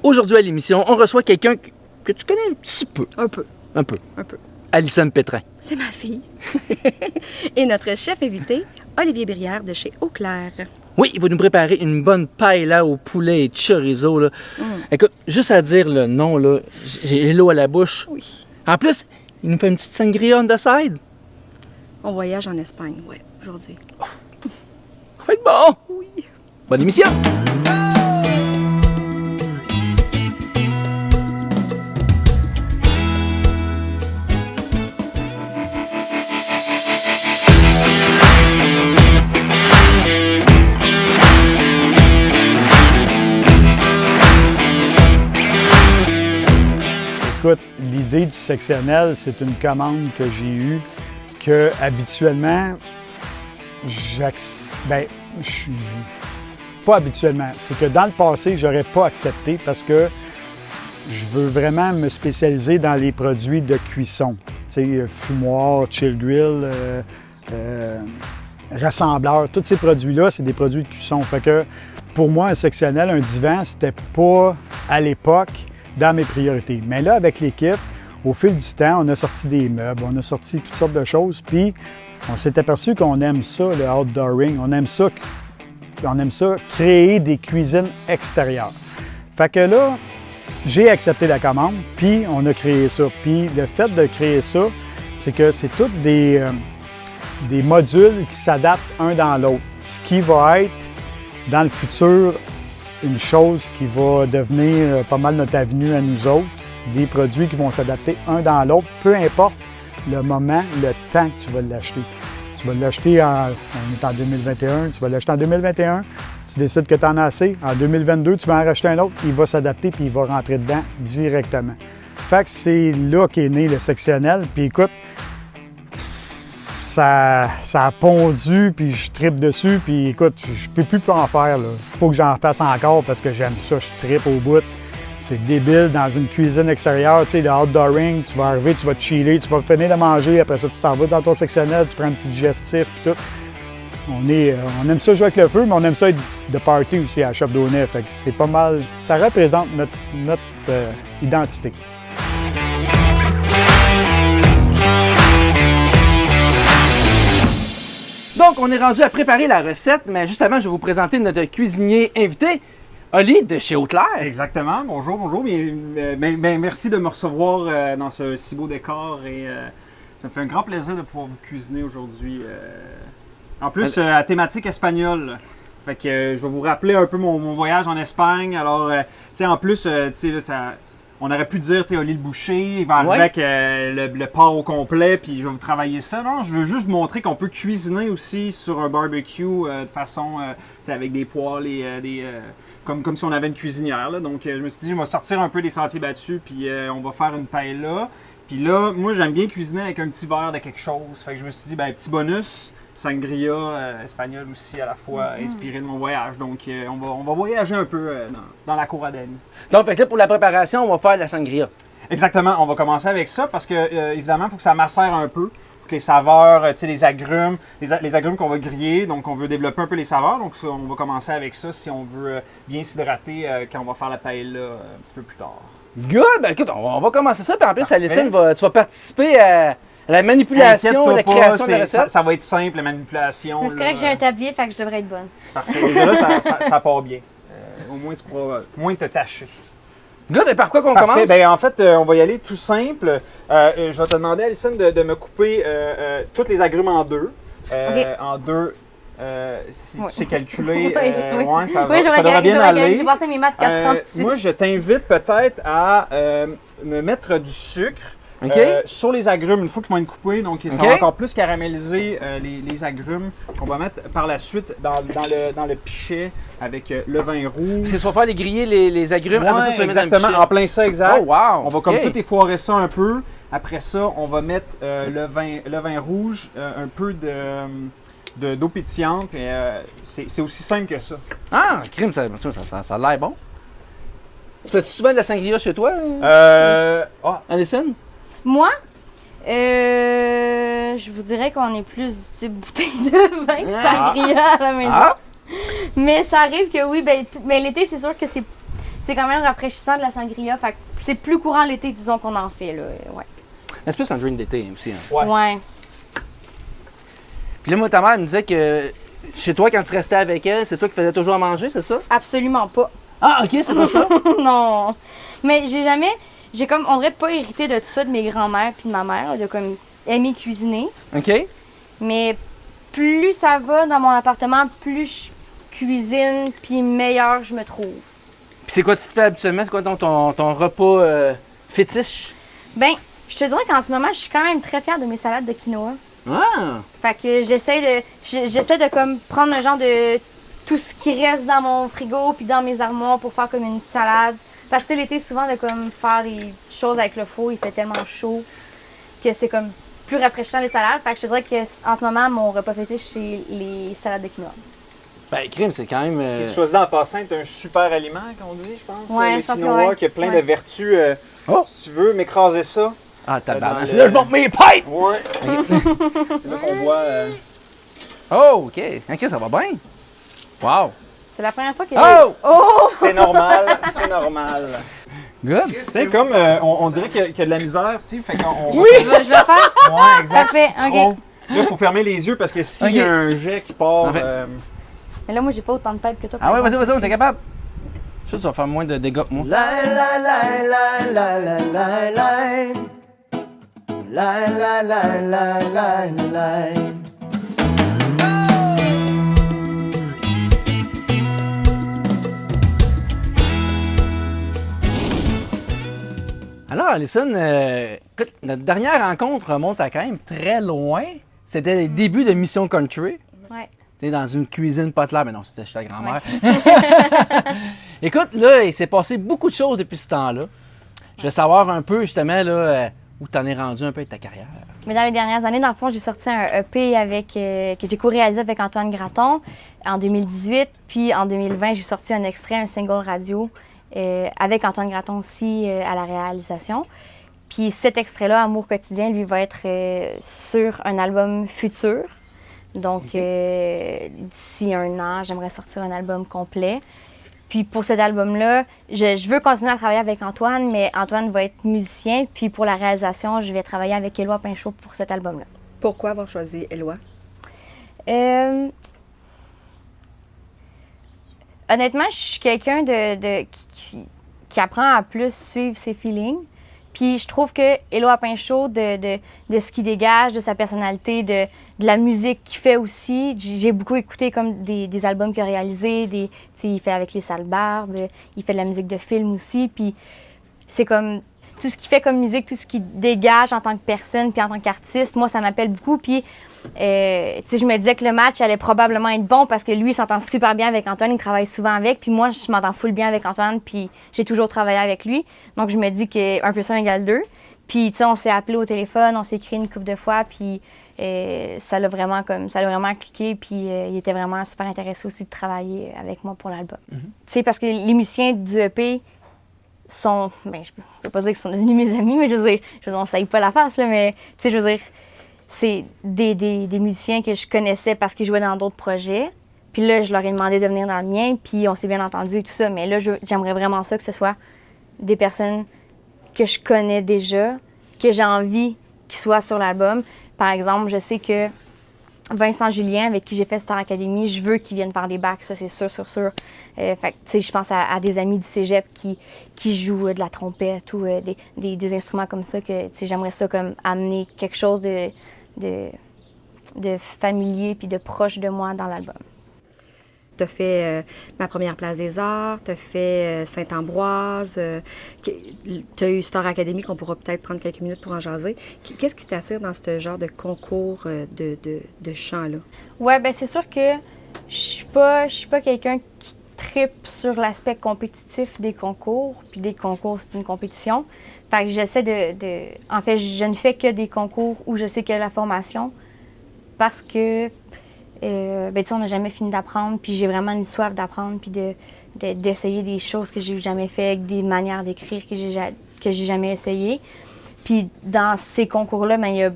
Aujourd'hui à l'émission, on reçoit quelqu'un que tu connais un petit peu. Un peu. Un peu. Un peu. Alison Pétrin. C'est ma fille. Et notre chef invité, Olivier Brière de chez Eau-Claire. Oui, il va nous préparer une bonne paella au poulet et chorizo. Là. Écoute, juste à dire le nom, là, j'ai l'eau à la bouche. Oui. En plus, il nous fait une petite sangria on the side. On voyage en Espagne, ouais, aujourd'hui. Ça va être bon! Oui. Bonne émission! Écoute, l'idée du sectionnel, c'est une commande que j'ai eue que habituellement, pas habituellement, c'est que dans le passé, j'aurais pas accepté parce que je veux vraiment me spécialiser dans les produits de cuisson. Tu sais, fumoir, chill grill, rassembleur, tous ces produits-là, c'est des produits de cuisson. Fait que pour moi, un sectionnel, un divan, c'était pas à l'époque dans mes priorités. Mais là, avec l'équipe, au fil du temps, on a sorti des meubles, on a sorti toutes sortes de choses, puis on s'est aperçu qu'on aime ça, le outdooring, on aime ça créer des cuisines extérieures. Fait que là, j'ai accepté la commande, puis on a créé ça. Puis le fait de créer ça, c'est que c'est tous des modules qui s'adaptent un dans l'autre, ce qui va être, dans le futur, une chose qui va devenir pas mal notre avenue à nous autres, des produits qui vont s'adapter un dans l'autre, peu importe le moment, le temps que tu vas l'acheter. Tu vas l'acheter on est en 2021, tu vas l'acheter en 2021, tu décides que tu en as assez, en 2022, tu vas en racheter un autre, il va s'adapter puis il va rentrer dedans directement. Fait que c'est là qu'est né le sectionnel, puis écoute, ça a pondu, puis je trippe dessus, puis écoute, je peux plus en faire, là. Faut que j'en fasse encore parce que j'aime ça, je trippe au bout. C'est débile dans une cuisine extérieure, tu sais, le outdooring, tu vas arriver, tu vas te chiller, tu vas finir de manger, après ça tu t'en vas dans ton sectionnel, tu prends un petit digestif, puis tout. On aime ça jouer avec le feu, mais on aime ça être de party aussi à Chapdelaunay, fait que c'est pas mal, ça représente notre identité. Donc, on est rendu à préparer la recette, mais juste avant, je vais vous présenter notre cuisinier invité, Oli de chez Eau-Claire. Exactement. Bonjour, bonjour. Merci de me recevoir dans ce si beau décor et ça me fait un grand plaisir de pouvoir vous cuisiner aujourd'hui. En plus, à thématique espagnole. Fait que je vais vous rappeler un peu mon voyage en Espagne. Alors, tu sais, en plus, tu sais, là, ça... On aurait pu dire, tu sais, Oli le boucher, il va arriver avec le porc au complet, puis je vais vous travailler ça. Non, je veux juste vous montrer qu'on peut cuisiner aussi sur un barbecue de façon, tu sais, avec des poêles et comme si on avait une cuisinière. Là. Donc, je me suis dit, je vais sortir un peu des sentiers battus, puis on va faire une paella. Puis là, moi, j'aime bien cuisiner avec un petit verre de quelque chose. Fait que je me suis dit, ben, petit bonus, sangria espagnol aussi à la fois, inspiré de mon voyage. Donc, on va voyager un peu dans la cour Adani. Donc, fait que là, pour la préparation, on va faire la sangria. Exactement, on va commencer avec ça parce que, évidemment, il faut que ça macère un peu. Faut que les saveurs, tu sais, les agrumes qu'on va griller, donc on veut développer un peu les saveurs. Donc, ça, on va commencer avec ça si on veut bien s'hydrater quand on va faire la paella un petit peu plus tard. Good! Ben, écoute, on va commencer ça, puis en plus, Alison, tu vas participer à la manipulation, la création de la recette. Ça va être simple, la manipulation. C'est correct que j'ai un tablier, fait que je devrais être bonne. Parfait. Déjà là, ça part bien. Au moins, tu pourras moins te tâcher. Good, et par quoi qu'on Parfait. commence? Ben, en fait, on va y aller tout simple. Je vais te demander, Alison, de me couper tous les agrumes en deux. OK. En deux, si tu sais calculer, Oui. ouais, ça Oui, devrait bien aller. J'ai passé mes maths 400 moi, je t'invite peut-être à me mettre du sucre. Sur les agrumes, une fois qu'ils vont être coupés, donc ça va encore plus caraméliser les agrumes qu'on va mettre par la suite dans le pichet avec le vin rouge. C'est sur faire griller les agrumes, Ouais, après ça, tu vas mettre dans le exactement, pichet. en plein ça, exact. Oh, wow! On va comme tout effoirer ça un peu. Après ça, on va mettre le vin rouge, un peu d'eau pétillante. C'est aussi simple que ça. Ah, crime, ça a l'air bon. Tu fais-tu souvent de la sangria chez toi, Alison? Moi, je vous dirais qu'on est plus du type bouteille de vin que sangria à la maison. Mais ça arrive que oui, mais l'été, c'est sûr que c'est c'est quand même rafraîchissant de la sangria. Fait que c'est plus courant l'été, disons qu'on en fait, là. Ouais. Mais c'est plus un drink d'été aussi. Hein. Ouais. Puis là, moi, ta mère me disait que chez toi, quand tu restais avec elle, c'est toi qui faisais toujours à manger, c'est ça? Absolument pas. Ah, OK, c'est pas ça? Non. Mais j'ai comme, on dirait pas hérité de tout ça de mes grands-mères puis de ma mère, de comme aimer cuisiner. OK. Mais plus ça va dans mon appartement, plus je cuisine, puis meilleur je me trouve. Puis c'est quoi tu te fais habituellement? C'est quoi ton repas fétiche? Ben, je te dirais qu'en ce moment, je suis quand même très fière de mes salades de quinoa. Ah! Fait que j'essaie de comme prendre un genre de tout ce qui reste dans mon frigo puis dans mes armoires pour faire comme une salade. Parce que l'été, souvent, de comme faire des choses avec le four, il fait tellement chaud que c'est comme plus rafraîchissant les salades. Fait que je te dirais qu'en ce moment, mon repas fétiche, c'est les salades de quinoa. Ben, crime, c'est quand même... Qui se choisit en passant est un super aliment, qu'on dit, je pense. Ouais, le je pense que quinoa, ouais. qui a plein de Ouais. vertus. Oh! Si tu veux m'écraser ça. Ah, tabarnak, dans c'est le- là que je monte mes pipes! Ouais. C'est là qu'on voit. Oh, OK. OK, ça va bien. Wow. C'est la première fois que Oh! Oh! C'est normal, c'est normal. Good. C'est comme, on dirait qu'il y a de la misère, Steve, fait qu'on... Je vais faire. Ouais, exact, Parfait, citron. ok. Là, il faut fermer les yeux parce que s'il y a Ok. un jet qui part... En fait. Mais là, moi, j'ai pas autant de pipes que toi. Ah ouais, par vas-y, exemple. t'es capable. Je suis sûr que tu vas faire moins de dégâts que moi. Line, line, line, line, line, line, line. Line, line, line, line, line, line. Alors, Alison, écoute, notre dernière rencontre remonte à quand même très loin. C'était les débuts de Mission Country. Ouais. Tu sais, dans une cuisine potelaire. Mais non, c'était chez ta grand-mère. Écoute, là, il s'est passé beaucoup de choses depuis ce temps-là. Je veux savoir un peu, justement, là, où t'en es rendu un peu avec ta carrière. Mais dans les dernières années, dans le fond, j'ai sorti un EP avec, que j'ai co-réalisé avec Antoine Graton en 2018. Puis en 2020, j'ai sorti un extrait, un single radio, avec Antoine Graton aussi à la réalisation. Puis cet extrait-là, Amour quotidien, lui, va être sur un album futur. Donc, d'ici un an, j'aimerais sortir un album complet. Puis pour cet album-là, je veux continuer à travailler avec Antoine, mais Antoine va être musicien. Puis pour la réalisation, je vais travailler avec Éloi Pinchot pour cet album-là. Pourquoi avoir choisi Éloi? Honnêtement, je suis quelqu'un qui apprend à plus suivre ses feelings. Puis je trouve que Éloi Pinchot, de ce qu'il dégage, de sa personnalité, de la musique qu'il fait aussi, j'ai beaucoup écouté comme des albums qu'il a réalisés, il fait avec les Sales Barbes, il fait de la musique de film aussi, puis c'est comme tout ce qu'il fait comme musique, tout ce qu'il dégage en tant que personne, puis en tant qu'artiste, moi ça m'appelle beaucoup, puis je me disais que le match allait probablement être bon parce que lui il s'entend super bien avec Antoine, il travaille souvent avec, puis moi je m'entends full bien avec Antoine, puis j'ai toujours travaillé avec lui, donc je me dis que 1 + 1 = 2. Puis, tu sais, on s'est appelé au téléphone, on s'est écrit une couple de fois, puis ça l'a vraiment cliqué, puis il était vraiment super intéressé aussi de travailler avec moi pour l'album. Tu sais, parce que les musiciens du EP sont, ben, je peux pas dire qu'ils sont devenus mes amis, mais je veux dire, on s'aille pas la face, là, mais tu sais, je veux dire, c'est des musiciens que je connaissais parce qu'ils jouaient dans d'autres projets. Puis là, je leur ai demandé de venir dans le mien, puis on s'est bien entendu et tout ça, mais là, j'aimerais vraiment ça, que ce soit des personnes que je connais déjà, que j'ai envie qu'ils soient sur l'album. Par exemple, je sais que Vincent Julien, avec qui j'ai fait Star Academy, je veux qu'il vienne faire des bacs, ça c'est sûr. Fait que, tu sais, je pense à des amis du cégep qui jouent de la trompette ou des instruments comme ça, que, tu sais, j'aimerais ça comme amener quelque chose de familier puis de proche de moi dans l'album. Tu as fait Ma première place des arts, tu as fait Saint-Ambroise, tu as eu Star Academy qu'on pourra peut-être prendre quelques minutes pour en jaser. Qu'est-ce qui t'attire dans ce genre de concours de chant-là? Ouais, ben c'est sûr que je suis pas quelqu'un qui tripe sur l'aspect compétitif des concours, puis des concours, c'est une compétition. Fait que j'essaie en fait, je ne fais que des concours où je sais qu'il y a la formation parce que ben, tu sais, on n'a jamais fini d'apprendre, puis j'ai vraiment une soif d'apprendre, puis d'essayer des choses que j'ai jamais fait, des manières d'écrire que j'ai jamais essayé. Puis dans ces concours-là, ben, il y a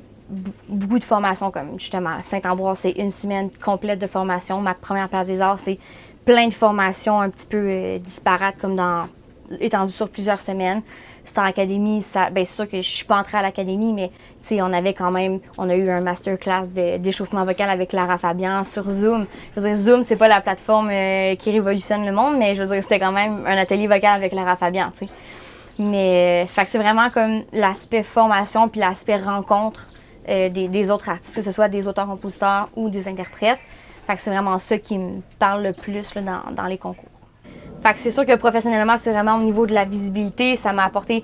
beaucoup de formations, comme justement Saint-Ambroise, c'est une semaine complète de formation. Ma première place des arts, c'est plein de formations un petit peu disparates, comme dans étendu sur plusieurs semaines. Star Academy, c'est sûr que je suis pas entrée à l'académie, mais on avait quand même, on a eu un masterclass d'échauffement vocal avec Lara Fabian sur Zoom. Je veux dire, Zoom, c'est pas la plateforme qui révolutionne le monde, mais je veux dire, c'était quand même un atelier vocal avec Lara Fabian, tu sais. Mais fait que c'est vraiment comme l'aspect formation puis l'aspect rencontre des autres artistes, que ce soit des auteurs-compositeurs ou des interprètes. Fait que c'est vraiment ça qui me parle le plus là, dans les concours. Fait que c'est sûr que professionnellement, c'est vraiment au niveau de la visibilité. Ça m'a apporté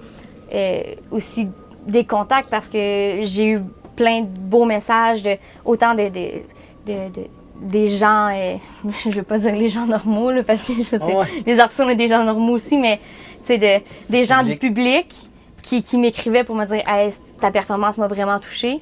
aussi des contacts parce que j'ai eu plein de beaux messages, autant des gens, je ne veux pas dire les gens normaux, là, parce que je sais, les artistes, on est des gens normaux aussi, mais des gens du public qui m'écrivaient pour me dire hey, ta performance m'a vraiment touchée.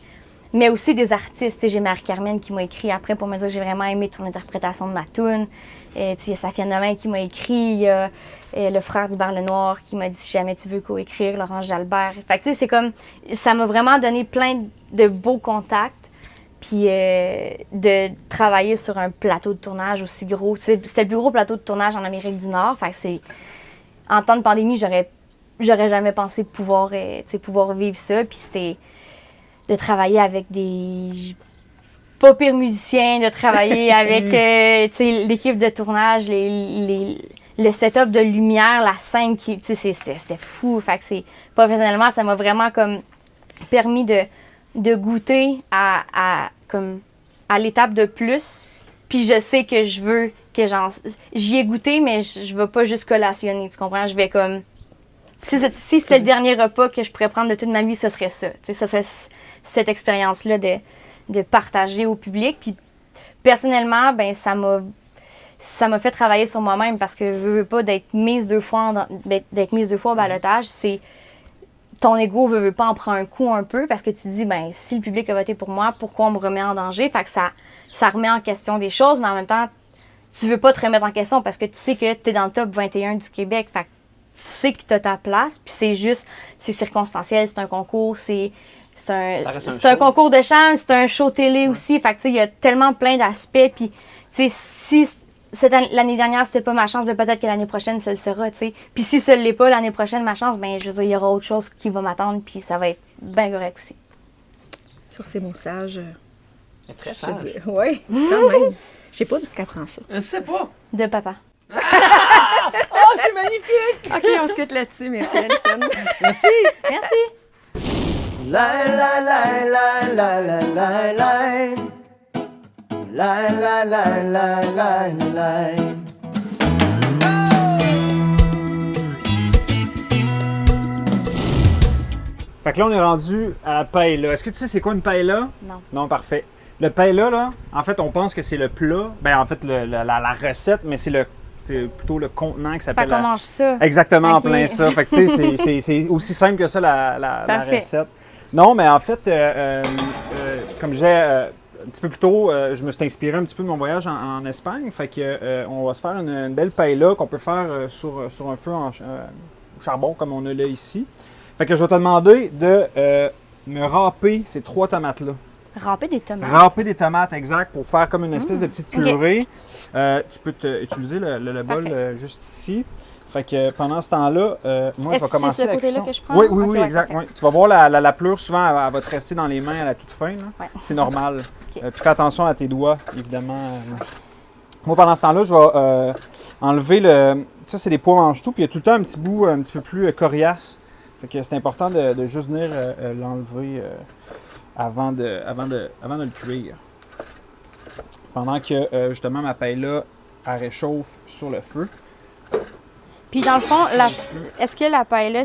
Mais aussi des artistes. J'ai Marie-Carmen qui m'a écrit après pour me dire j'ai vraiment aimé ton interprétation de ma toune. Il y a Safia Nolin qui m'a écrit. Il y a le frère du Bar Le Noir qui m'a dit si jamais tu veux coécrire, Laurent Jalbert. Fait que c'est comme, ça m'a vraiment donné plein de beaux contacts. Puis de travailler sur un plateau de tournage aussi gros. C'était le plus gros plateau de tournage en Amérique du Nord. Fait que en temps de pandémie, j'aurais jamais pensé pouvoir vivre ça. Puis c'était de travailler avec des pas pires musiciens, de travailler avec l'équipe de tournage, le setup de lumière, la scène, c'était fou. Fait que professionnellement, ça m'a vraiment comme permis de goûter à l'étape de plus. Puis je sais que je veux que j'y ai goûté, mais je veux pas juste collationner, tu comprends? Je vais comme... Si c'est le dernier repas que je pourrais prendre de toute ma vie, ce serait ça. Ce serait cette expérience-là de partager au public. Puis personnellement, ben ça m'a fait travailler sur moi-même parce que je veux pas d'être mise 2 fois au ballottage. C'est ton ego veut pas en prendre un coup un peu parce que tu te dis ben si le public a voté pour moi, pourquoi on me remet en danger? Fait que ça remet en question des choses, mais en même temps, tu veux pas te remettre en question parce que tu sais que tu es dans le top 21 du Québec. Fait que tu sais que tu as ta place, puis c'est circonstanciel, c'est un concours, c'est un concours de chant, c'est un show télé aussi. Fait que il y a tellement plein d'aspects. Puis si l'année dernière c'était pas ma chance, ben, peut-être que l'année prochaine ça le sera. T'sais. Puis si ça l'est pas l'année prochaine ma chance, ben je veux dire il y aura autre chose qui va m'attendre. Puis ça va être bien correct aussi. Sur ces mots sages. C'est très sage. Oui, quand même. Je sais pas d'où qu'elle prend ça. Je sais pas. De papa. Oh, c'est magnifique! OK, on se quitte là-dessus. Merci, Alison. Merci. Merci. Lie, lie, lie, lie, lie, lie, lie, lie. Lie, lie, lie, lie, lie, lie. Fait que là, on est rendu à la paella. Est-ce que tu sais c'est quoi une paella? Non. Non, parfait. Le paella, là, en fait, on pense que c'est le plat. Ben, en fait, la recette, mais c'est plutôt le contenant qui s'appelle... Fait qu'on mange ça. Exactement, en Ok. plein ça. Fait que, tu sais, c'est aussi simple que ça, la Parfait. recette. Non, mais en fait, comme je disais un petit peu plus tôt, je me suis inspiré un petit peu de mon voyage en Espagne. Fait que on va se faire une belle paella qu'on peut faire sur un feu au charbon, comme on a là ici. Fait que je vais te demander de me râper ces 3 tomates-là. Râper des tomates. Râper des tomates, exact, pour faire comme une espèce de petite purée. Tu peux utiliser le bol juste ici. Fait que pendant ce temps-là, moi, je vais commencer la cuisson. C'est ce côté-là que je prends? Oui, Ok, ouais, exact. parfait. Oui. Tu vas voir, la pleure, souvent, elle va te rester dans les mains à la toute fin. Là. Ouais. C'est normal. Ok. Puis fais attention à tes doigts, évidemment. Moi, pendant ce temps-là, je vais enlever le... Ça, c'est des pois mange-tout. Puis il y a tout le temps un petit bout un petit peu plus coriace. Fait que c'est important de juste venir l'enlever avant de le cuire. Pendant que, justement, ma paella, elle réchauffe sur le feu. Puis dans le fond, est-ce que la paella,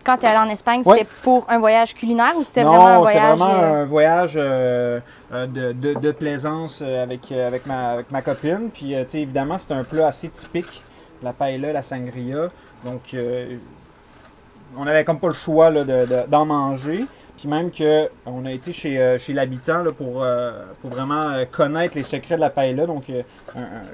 quand tu es allé en Espagne, Ouais. c'était pour un voyage culinaire ou c'était vraiment un Non, c'est voyage... vraiment un voyage de plaisance avec ma copine. Puis, tu sais, évidemment, c'est un plat assez typique, la paella, la sangria. Donc, on n'avait comme pas le choix là, d'en manger. Puis même qu'on a été chez l'habitant là, pour vraiment connaître les secrets de la paella. Donc,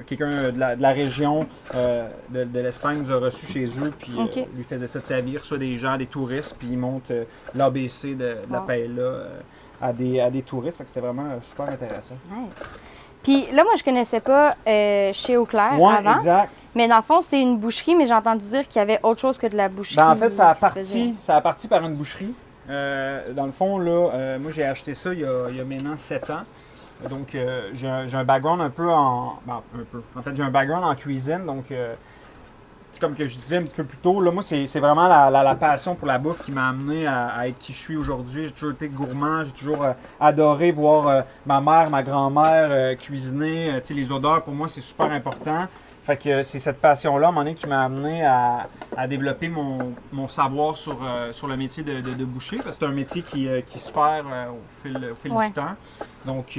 quelqu'un de la région de l'Espagne nous a reçus chez eux. Puis Ok. lui faisait ça de servir, soit des gens, des touristes. Puis ils montent l'ABC de la Wow. paella à des touristes. Fait que c'était vraiment super intéressant. Nice. Puis là, moi, je connaissais pas chez Eau-Claire Ouais, avant. exact. Mais dans le fond, c'est une boucherie, mais j'ai entendu dire qu'il y avait autre chose que de la boucherie. Ben, en fait, ça qui se faisait. a parti par une boucherie. Dans le fond, là, moi, j'ai acheté ça il y a maintenant 7 ans. Donc, j'ai un background un peu en... Ben, un peu. En fait, j'ai un background en cuisine, donc... comme que je disais un petit peu plus tôt, là, moi, c'est vraiment la passion pour la bouffe qui m'a amené à être qui je suis aujourd'hui. J'ai toujours été gourmand, j'ai toujours adoré voir ma mère, ma grand-mère cuisiner. Tu sais, les odeurs, pour moi, c'est super important. Fait que c'est cette passion-là, à un moment donné, qui m'a amené à développer mon savoir sur le métier de boucher, parce que c'est un métier qui se perd au fil Ouais. du temps. Donc,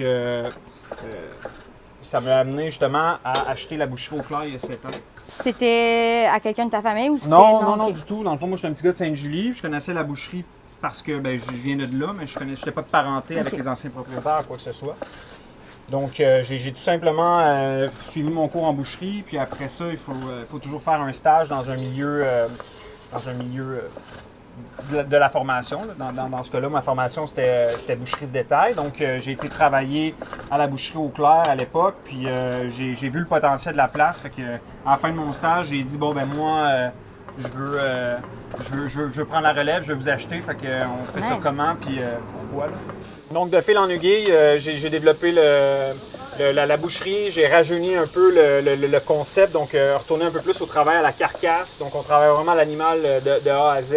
ça m'a amené justement à acheter la boucherie Eau-Claire il y a 7 ans. C'était à quelqu'un de ta famille ou c'était... Non, ok. du tout. Dans le fond, moi, j'étais un petit gars de Sainte-Julie. Je connaissais la boucherie parce que je viens de là, mais je n'étais pas de parenté avec Ok. les anciens propriétaires, quoi que ce soit. Donc, j'ai tout simplement suivi mon cours en boucherie. Puis après ça, il faut toujours faire un stage dans un milieu, de la formation. Là. Dans ce cas-là, ma formation, c'était boucherie de détail. Donc, j'ai été travailler à la boucherie Eau-Claire à l'époque. Puis, j'ai vu le potentiel de la place. Fait que, à la fin de mon stage, j'ai dit, bon, ben moi, je veux prendre la relève, je veux vous acheter. Fait que, on fait ça Nice. comment, puis pourquoi, là. Donc, de fil en aiguille, j'ai développé la boucherie. J'ai rajeuni un peu le concept. Donc, retourner un peu plus au travail à la carcasse. Donc, on travaille vraiment l'animal de A à Z.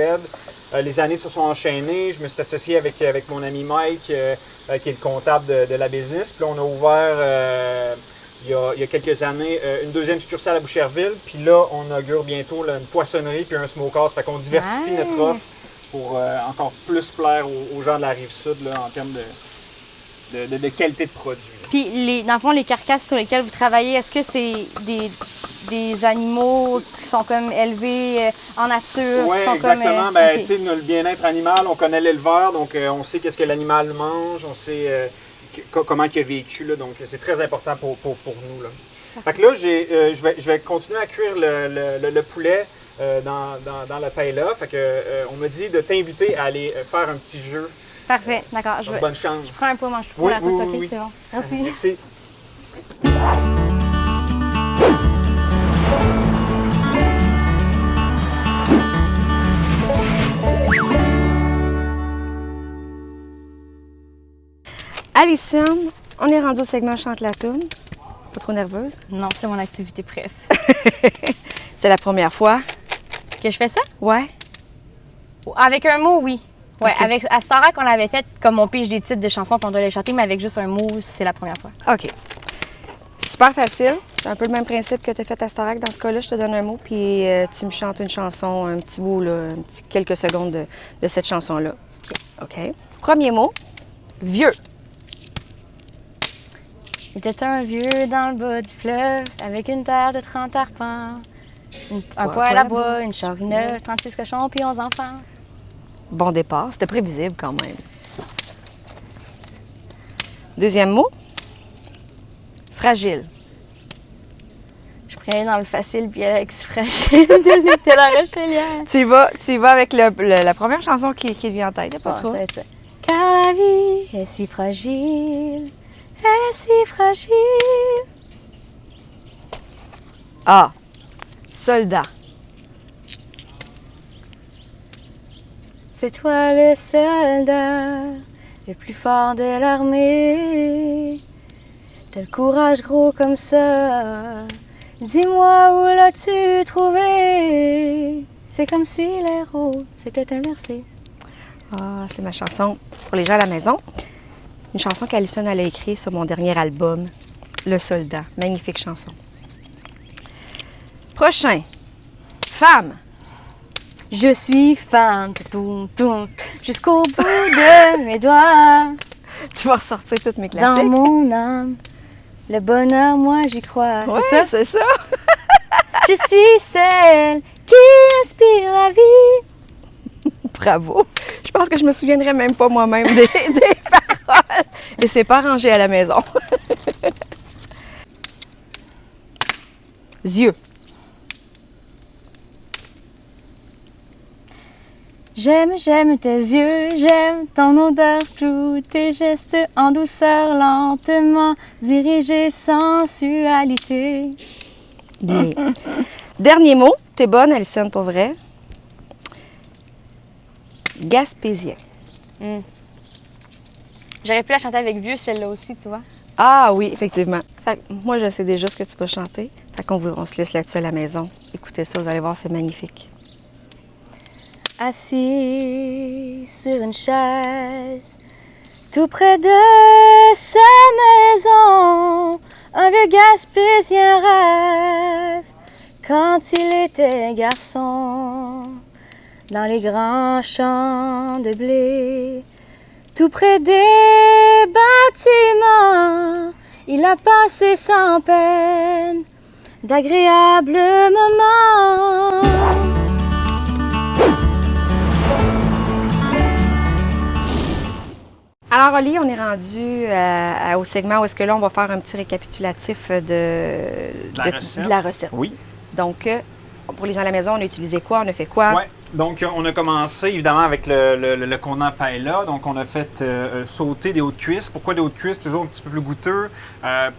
Les années se sont enchaînées. Je me suis associé avec mon ami Mike, qui est le comptable de la business. Puis là, on a ouvert, il y a quelques années, une deuxième succursale à Boucherville. Puis là, on inaugure bientôt là, une poissonnerie puis un smokehouse. Fait qu'on diversifie Nice. notre offre pour encore plus plaire aux gens de la Rive-Sud là, en termes de qualité de produit. Puis, dans le fond, les carcasses sur lesquelles vous travaillez, est-ce que c'est des animaux qui sont comme élevés en nature? Oui, qui sont exactement. Comme, Ben, ok. tu sais, le bien-être animal, on connaît l'éleveur, donc on sait qu'est-ce que l'animal mange, on sait comment il a vécu, là, donc c'est très important pour nous. Là. Fait que là, je vais continuer à cuire le poulet dans le paella. Fait que on m'a dit de t'inviter à aller faire un petit jeu. Parfait, d'accord. Je Donc, bonne chance. prends un pot, mange tout Oui, la oui, tête, oui, ok, oui. c'est bon. Merci. Merci. Alison, on est rendu au segment Chante la toune. Pas trop nerveuse? Non, c'est mon activité préf. C'est la première fois. Que je fais ça? Ouais. Avec un mot, oui. Ouais, Ok. avec à Starac, on l'avait fait comme on pige des titres de chansons puis on doit les chanter, mais avec juste un mot, c'est la première fois. OK. Super facile. C'est un peu le même principe que tu as fait à Starac. Dans ce cas-là, je te donne un mot, puis tu me chantes une chanson, un petit bout, là, quelques secondes de cette chanson-là. OK. Premier mot, vieux. Il était un vieux dans le bas du fleuve, avec une terre de 30 arpents, un poêle à bois, une charrue neuve, 36 cochons puis 11 enfants. Bon départ. C'était prévisible quand même. Deuxième mot, fragile. Je prenais dans le facile puis elle avec si fragile de l'été la Rochelière. Tu y vas avec la première chanson qui te vient en tête, pas Bon, trop. ça va être ça. Car la vie est si fragile, est si fragile. Ah, soldat. C'est toi le soldat, le plus fort de l'armée. T'as le courage gros comme ça. Dis-moi où l'as-tu trouvé? C'est comme si les rôles s'étaient inversés. Ah, c'est ma chanson pour les gens à la maison. Une chanson qu'Alison elle a écrite sur mon dernier album, Le Soldat. Magnifique chanson. Prochain. Femme. Je suis femme, tout, jusqu'au bout de mes doigts. Tu vas ressortir toutes mes Dans classiques. mon âme, le bonheur, moi j'y crois. Ouais, C'est ça? c'est ça. Je suis celle qui inspire la vie. Bravo. Je pense que je me souviendrai même pas moi-même des paroles. Et c'est pas rangé à la maison. Yeux. J'aime, j'aime tes yeux, j'aime ton odeur, tous tes gestes en douceur, lentement dirigés, sensualité. Bien. Dernier mot. T'es bonne, Alison, pour vrai. Gaspésien. J'aurais pu la chanter avec vieux, celle-là aussi, tu vois. Ah oui, effectivement. Fait que moi, je sais déjà ce que tu vas chanter. Fait on se laisse là-dessus à la maison. Écoutez ça, vous allez voir, c'est magnifique. Assis sur une chaise, tout près de sa maison, un vieux Gaspésien rêve quand il était garçon. Dans les grands champs de blé, tout près des bâtiments, il a passé sans peine d'agréables moments. Alors, Oli, on est rendu au segment où est-ce que là, on va faire un petit récapitulatif de la recette. Oui. Donc, pour les gens à la maison, on a utilisé quoi? On a fait quoi? Oui. Donc, on a commencé évidemment avec le contenant paella. Donc, on a fait sauter des hauts de cuisse. Pourquoi des hauts de cuisse? Toujours un petit peu plus goûteux,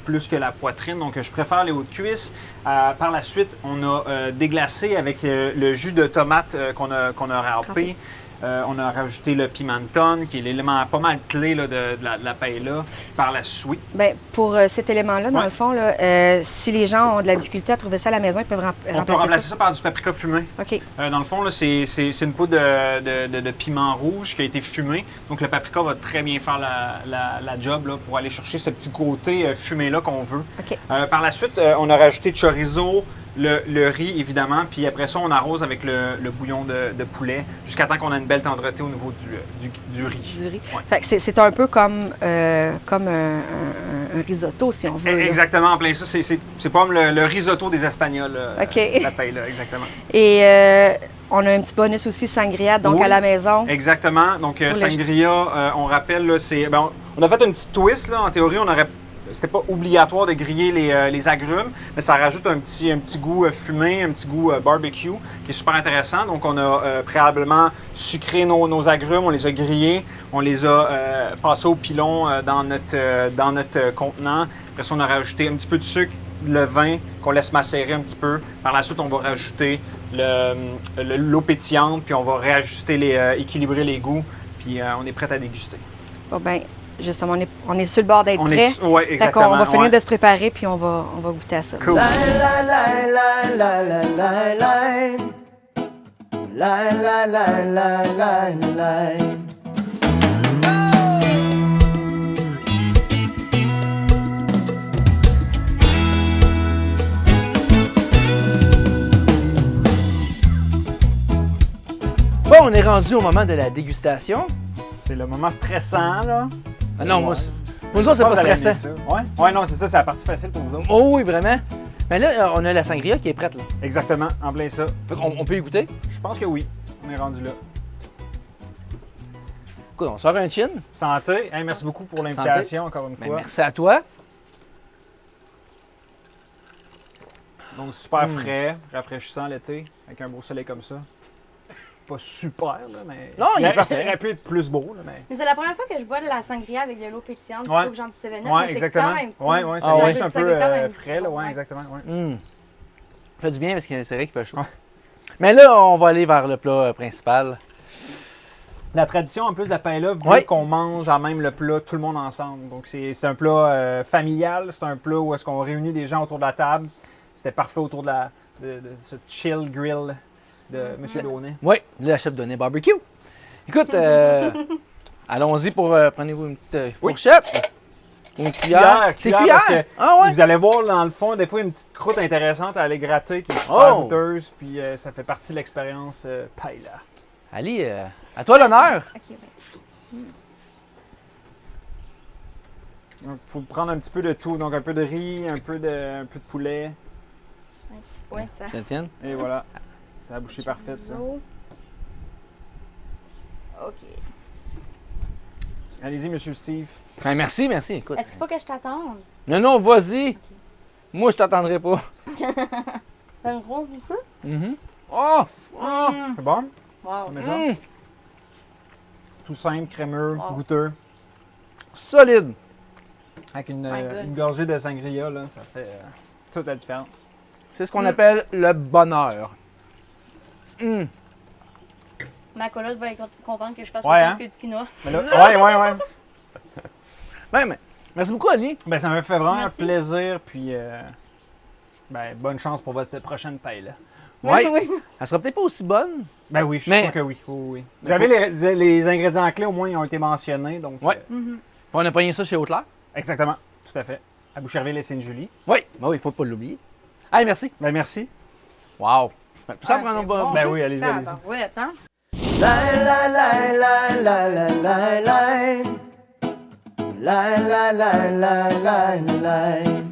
plus que la poitrine. Donc, je préfère les hauts de cuisse. Par la suite, on a déglacé avec le jus de tomate qu'on a râpé. On a rajouté le pimenton, qui est l'élément pas mal clé là, de la paella. Par la suite. Bien, pour cet élément-là, dans le fond, là, si les gens ont de la difficulté à trouver ça à la maison, ils peuvent On peut remplacer ça par du paprika fumé. OK. Dans le fond, là, c'est une poudre de piment rouge qui a été fumé. Donc, le paprika va très bien faire la job là, pour aller chercher ce petit côté fumé-là qu'on veut. OK. Par la suite, on a rajouté de chorizo, le riz, évidemment. Puis après ça, on arrose avec le bouillon de poulet jusqu'à temps qu'on a une belle tendreté au niveau du riz. Du riz. Ouais. Fait que c'est un peu comme un risotto, si on veut. Là. Exactement, en plein ça. C'est pas comme le risotto des Espagnols. OK. La paella, exactement. Et on a un petit bonus aussi sangria, donc Oui, à la maison. Exactement. Donc, sangria, on rappelle, là, on a fait une petite twist. Là. En théorie, c'était pas obligatoire de griller les agrumes, mais ça rajoute un petit goût fumé, un petit goût barbecue qui est super intéressant. Donc, on a préalablement sucré nos agrumes, on les a grillés, on les a passés au pilon dans notre contenant. Après ça, on a rajouté un petit peu de sucre, le vin qu'on laisse macérer un petit peu. Par la suite, on va rajouter l'eau pétillante, puis on va réajuster, équilibrer les goûts, puis on est prêt à déguster. Bon, ben, justement, on est sur le bord d'être prêt. Oui, Fait exactement. qu'on va finir de se préparer, puis on va goûter à ça. Cool. La la la la la la la la. La la la la la la. Bon, on est rendu au moment de la dégustation. C'est le moment stressant, là. Ah non, Ouais. pour nous autres, c'est pas Vous allez aimer stressant. ça. Ouais, non, c'est ça, c'est la partie facile pour vous autres. Oh oui, vraiment. Mais là, on a la sangria qui est prête, là. Exactement, en plein ça. Fait qu'on peut y goûter. Je pense que oui, on est rendu là. Écoute, on sort un chin. Santé. Hey, merci beaucoup pour l'invitation, encore une Ben, fois. merci à toi. Donc, super frais, rafraîchissant l'été, avec un beau soleil comme ça. Pas super, là, mais. Non, il est parfait. aurait pu être plus beau, là, mais. Mais c'est la première fois que je bois de la sangria avec de l'eau pétillante Ouais. plutôt que genre du 7-Up. Ouais, mais c'est exactement. quand même cool. Ouais, c'est Ah ouais. juste un Ça peu goûte quand même frais, là, bon, ouais, ouais. exactement. Ouais. Ça fait du bien parce que c'est vrai qu'il fait chaud. Ouais. Mais là, on va aller vers le plat principal. La tradition, en plus de la paella, veut Ouais. qu'on mange à même le plat, tout le monde ensemble. Donc, c'est un plat familial, c'est un plat où est-ce qu'on réunit des gens autour de la table. C'était parfait autour de ce chill grill de M. Daunet. Oui, le chef donné barbecue. Écoute, allons-y pour prenez-vous une petite fourchette. Une cuillère. C'est cuillère. Parce que Ah ouais. vous allez voir dans le fond, des fois, une petite croûte intéressante à aller gratter qui est super Oh. goûteuse, puis ça fait partie de l'expérience paella. Ali, à toi l'honneur. Ok, ouais. Donc, il faut prendre un petit peu de tout. Donc, un peu de riz, un peu de poulet. Ouais, ça. Ça tienne. Et voilà. C'est la bouchée parfaite, ça. Ok. Allez-y, Monsieur Steve. Ben, merci. Écoute. Est-ce qu'il faut que je t'attende? Non, vas-y. Moi, je t'attendrai pas. C'est un gros goût, ça? Mhm. Oh! C'est bon? Wow. La maison? Tout simple, crémeux, goûteux. Solide. Avec My God. une gorgée de sangria, là, ça fait toute la différence. C'est ce qu'on appelle le bonheur. Ma colotte va être contente que je fasse Ouais, autre chose hein? que du quinoa. Mais là, ouais. Ouais, mais merci beaucoup, Ali. Ben, ça me fait vraiment Merci. plaisir, puis bonne chance pour votre prochaine paille, là. Ouais. Oui. Elle sera peut-être pas aussi bonne. Ben oui, je suis Mais- sûr que oui. Oui. Vous avez les ingrédients clés, au moins, ils ont été mentionnés, donc... Ouais. On a pogné ça chez Haute-Claire. Exactement, tout à fait. À Boucherville et Sainte-Julie. Oui, ben oui, il faut pas l'oublier. Allez, merci. Ben merci. Wow. Ben, tout ça Ah, pour un c'est autre bon. Ben oui, allez-y, Ah, allez-y. ben, ouais, attends. Line, line, line, line, line, line, line. Line, line, line, line, line, line.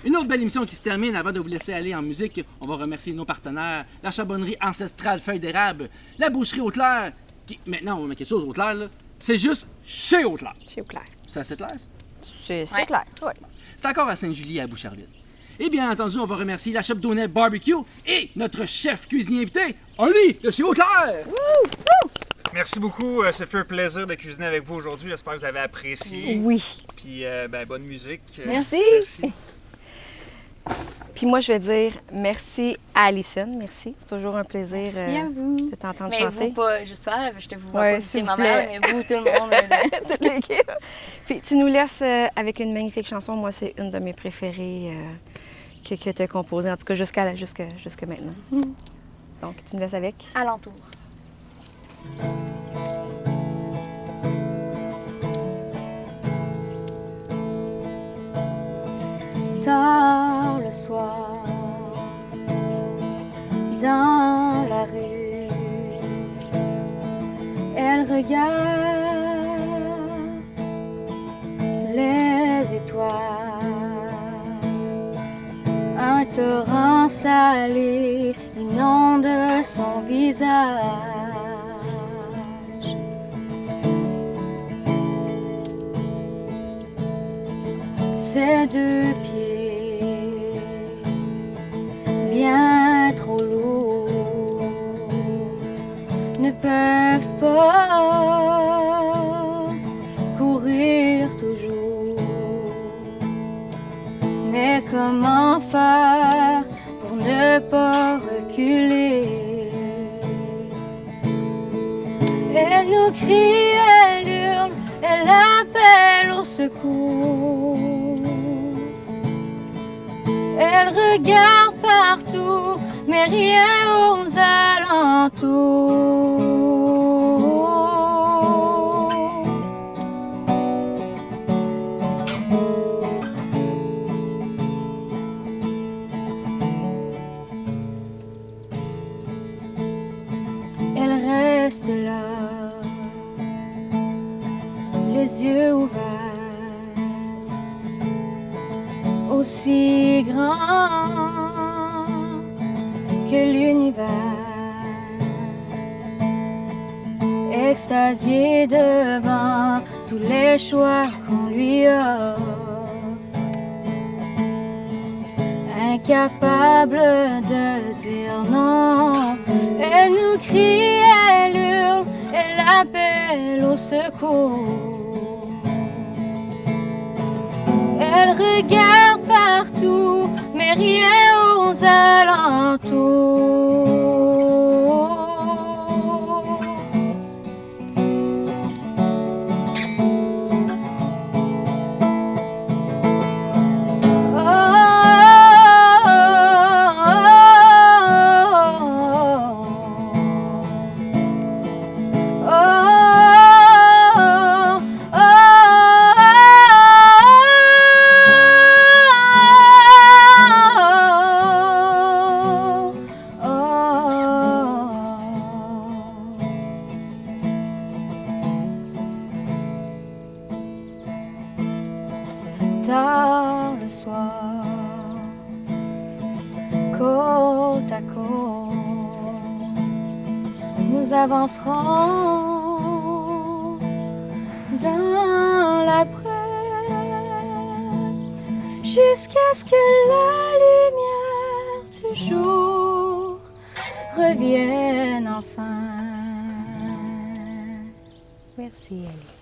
Une autre belle émission qui se termine. Avant de vous laisser aller en musique, on va remercier nos partenaires, la charbonnerie ancestrale Feuille d'érable, la boucherie Haute-Claire, qui, maintenant on va mettre quelque chose Haute-Claire, là. C'est juste chez Haute-Claire. Chez Claire. C'est assez clair, ça? C'est Ouais. clair. Ouais. C'est encore à Sainte-Julie et à Boucherville. Et bien entendu, on va remercier la Shop Donnet Barbecue et notre chef cuisinier invité, Ali de chez Haute-Claire. Merci beaucoup. Ça fait un plaisir de cuisiner avec vous aujourd'hui. J'espère que vous avez apprécié. Oui. Puis, bonne musique. Merci. Merci. Puis moi, je vais dire merci à Alison. Merci. C'est toujours un plaisir Merci à vous. de t'entendre Mais chanter. vous, pas juste toi, je te vous vois Ouais, pas s'il c'est vous ma plaît. mère, mais vous, tout le monde. Toute l'équipe. Puis tu nous laisses avec une magnifique chanson. Moi, c'est une de mes préférées que tu as composée, en tout cas jusqu'à maintenant. Donc, tu nous laisses avec. Alentour. Tard le soir, dans la rue, elle regarde les étoiles. Un torrent salé inonde son visage. Ses deux pieds, bien trop lourds, ne peuvent pas courir toujours. Mais comment faire pour ne pas reculer? Elle nous crie, elle hurle, elle appelle au secours. Elle regarde partout, mais rien aux alentours. Elle reste là, les yeux ouverts, aussi grand que l'univers, extasié devant tous les choix qu'on lui offre, incapable de dire non. Elle nous crie, elle hurle, elle appelle au secours. Elle regarde partout, mais rien aux alentours. Tard le soir, côte à côte, nous avancerons dans l'après, jusqu'à ce que la lumière du jour revienne enfin. laisser aller.